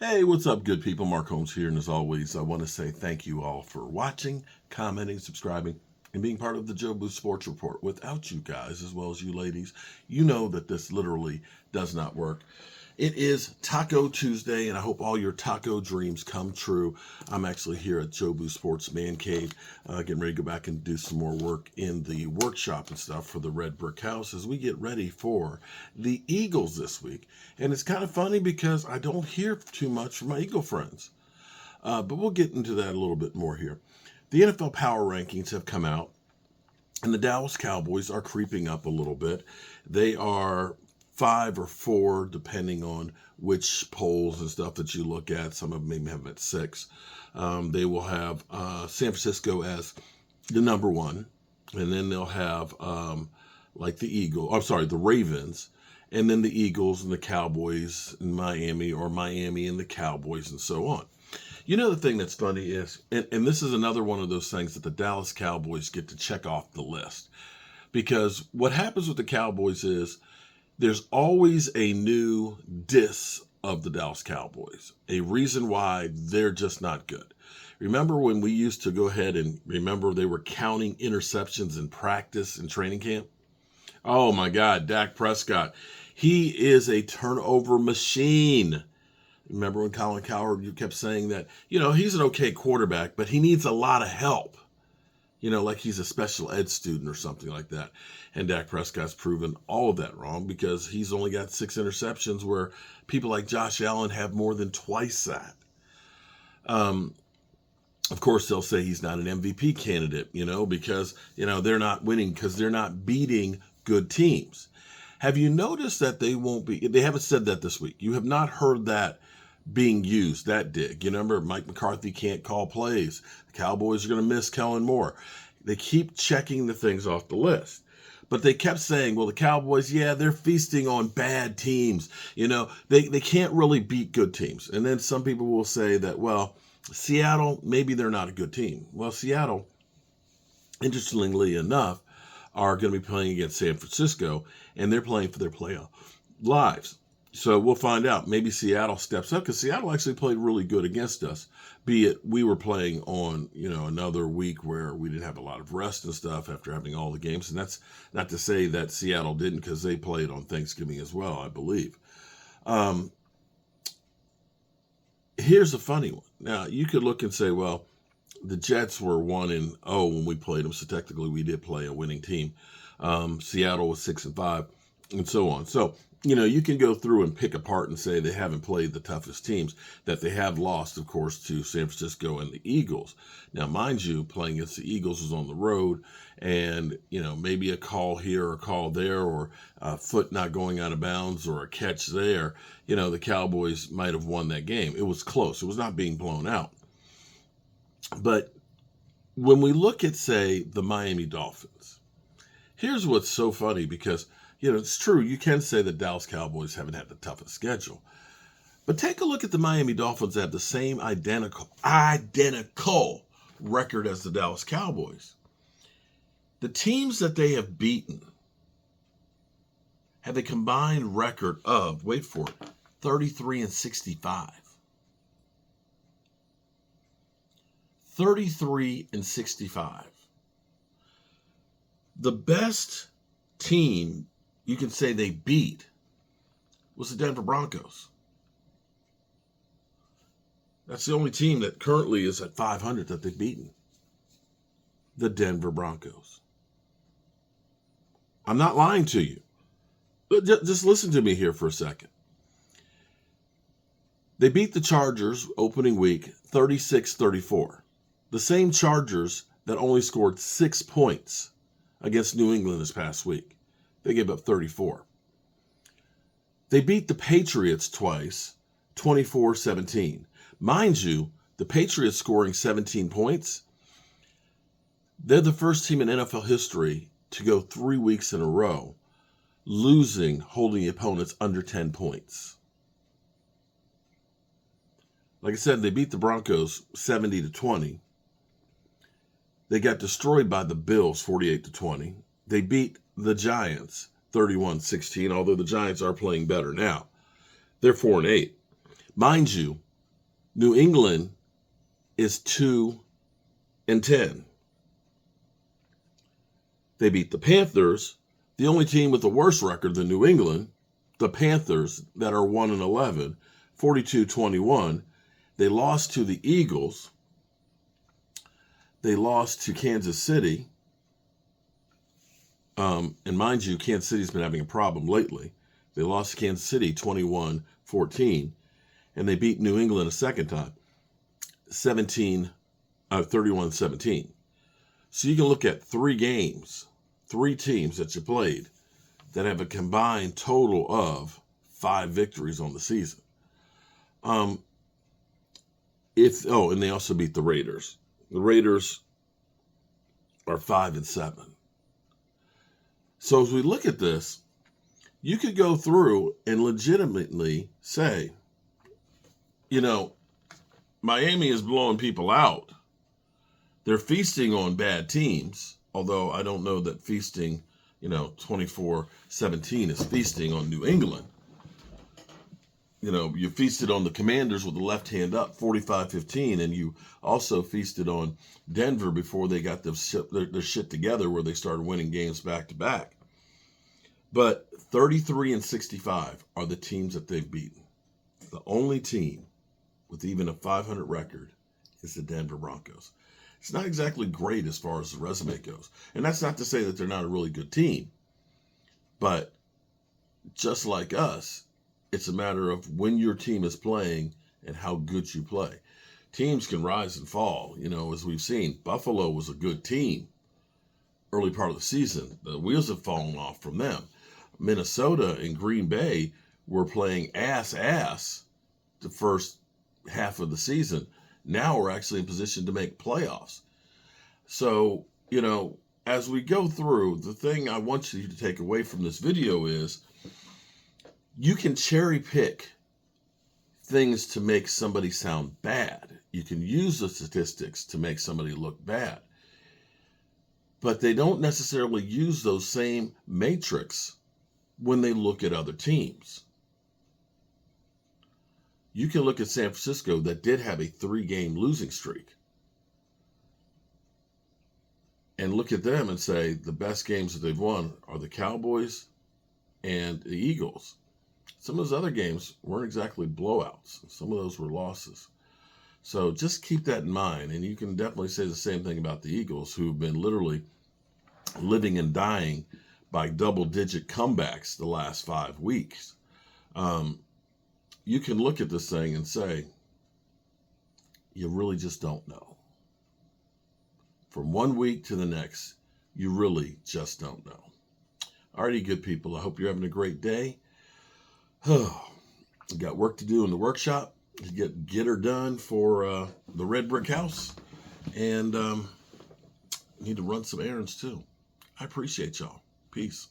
Hey, what's up, good people? Mark Holmes here, and as always, I want to say thank you all for watching, commenting, subscribing, and being part of the Joe Boo Sports Report. Without you guys, as well as you ladies, you know that this literally does not work. It is Taco Tuesday, and I hope all your taco dreams come true. I'm actually here at Joe Boo Sports Man Cave, getting ready to go back and do some more work in the workshop and stuff for the Red Brick House as we get ready for the Eagles this week. And it's kind of funny because I don't hear too much from my Eagle friends, but we'll get into that a little bit more here. The NFL Power Rankings have come out, and the Dallas Cowboys are creeping up a little bit. They are 5 or 4, depending on which polls and stuff that you look at. Some of them may have at 6. They will have San Francisco as the number 1, and then they'll have the Ravens, and then the Eagles and the Cowboys and Miami, or Miami and the Cowboys, and so on. You know, the thing that's funny is, and this is another one of those things that the Dallas Cowboys get to check off the list, because what happens with the Cowboys is there's always a new diss of the Dallas Cowboys, a reason why they're just not good. Remember when we used to go ahead and remember they were counting interceptions in practice and training camp? Oh my God, Dak Prescott. He is a turnover machine. Remember when Colin Cowherd, you kept saying that, he's an okay quarterback, but he needs a lot of help. Like he's a special ed student or something like that. And Dak Prescott's proven all of that wrong because he's only got 6 interceptions where people like Josh Allen have more than twice that. Of course, they'll say he's not an MVP candidate, because, they're not winning because they're not beating good teams. Have you noticed that they haven't said that this week. You have not heard that being used, that dig. Remember, Mike McCarthy can't call plays. The Cowboys are going to miss Kellen Moore. They keep checking the things off the list. But they kept saying, well, the Cowboys, they're feasting on bad teams. They can't really beat good teams. And then some people will say that, well, Seattle, maybe they're not a good team. Well, Seattle, interestingly enough, are going to be playing against San Francisco, and they're playing for their playoff lives. So we'll find out. Maybe Seattle steps up, because Seattle actually played really good against us, be it we were playing on, another week where we didn't have a lot of rest and stuff after having all the games. And that's not to say that Seattle didn't, because they played on Thanksgiving as well, I believe. Here's a funny one. Now, you could look and say, well, the Jets were 1-0 when we played them, so technically we did play a winning team. Seattle was 6-5, and so on. So, you can go through and pick apart and say they haven't played the toughest teams, that they have lost, of course, to San Francisco and the Eagles. Now, mind you, playing against the Eagles was on the road, and, maybe a call here or a call there, or a foot not going out of bounds or a catch there, the Cowboys might have won that game. It was close. It was not being blown out. But when we look at, say, the Miami Dolphins, here's what's so funny, because it's true. You can say that Dallas Cowboys haven't had the toughest schedule. But take a look at the Miami Dolphins that have the same identical record as the Dallas Cowboys. The teams that they have beaten have a combined record of, wait for it, 33-65. 33-65. The best team you can say they beat was the Denver Broncos. That's the only team that currently is at 500 that they've beaten. The Denver Broncos. I'm not lying to you. But just listen to me here for a second. They beat the Chargers opening week 36-34. The same Chargers that only scored 6 points against New England this past week. They gave up 34. They beat the Patriots twice, 24-17. Mind you, the Patriots scoring 17 points, they're the first team in NFL history to go 3 weeks in a row holding the opponents under 10 points. Like I said, they beat the Broncos 70-20. They got destroyed by the Bills 48-20. They beat the Giants 31-16, although the Giants are playing better now. They're 4-8. Mind you, New England is 2-10. They beat the Panthers, the only team with a worse record than New England, the Panthers that are 1-11, 42-21. They lost to the Eagles. They lost to Kansas City. And mind you, Kansas City's been having a problem lately. They lost to Kansas City 21-14, and they beat New England a second time, 31-17. So you can look at 3 games, 3 teams that you played that have a combined total of 5 victories on the season. And they also beat the Raiders. The Raiders are 5-7. So as we look at this, you could go through and legitimately say, Miami is blowing people out. They're feasting on bad teams, although I don't know that feasting, 24-17 is feasting on New England. You feasted on the Commanders with the left hand up, 45-15, and you also feasted on Denver before they got their shit together, where they started winning games back to back. But 33-65 are the teams that they've beaten. The only team with even a 500 record is the Denver Broncos. It's not exactly great as far as the resume goes. And that's not to say that they're not a really good team. But just like us, it's a matter of when your team is playing and how good you play. Teams can rise and fall, as we've seen. Buffalo was a good team early part of the season. The wheels have fallen off from them. Minnesota and Green Bay were playing ass the first half of the season. Now we're actually in position to make playoffs. So, as we go through, the thing I want you to take away from this video is you can cherry pick things to make somebody sound bad. You can use the statistics to make somebody look bad. But they don't necessarily use those same matrix when they look at other teams. You can look at San Francisco that did have a 3-game losing streak and look at them and say the best games that they've won are the Cowboys and the Eagles. Some of those other games weren't exactly blowouts. Some of those were losses. So just keep that in mind. And you can definitely say the same thing about the Eagles, who've been literally living and dying by double-digit comebacks the last 5 weeks. You can look at this thing and say, you really just don't know. From one week to the next, you really just don't know. Alrighty, good people. I hope you're having a great day. I've got work to do in the workshop to get her done for the red brick house. And need to run some errands too. I appreciate y'all. Peace.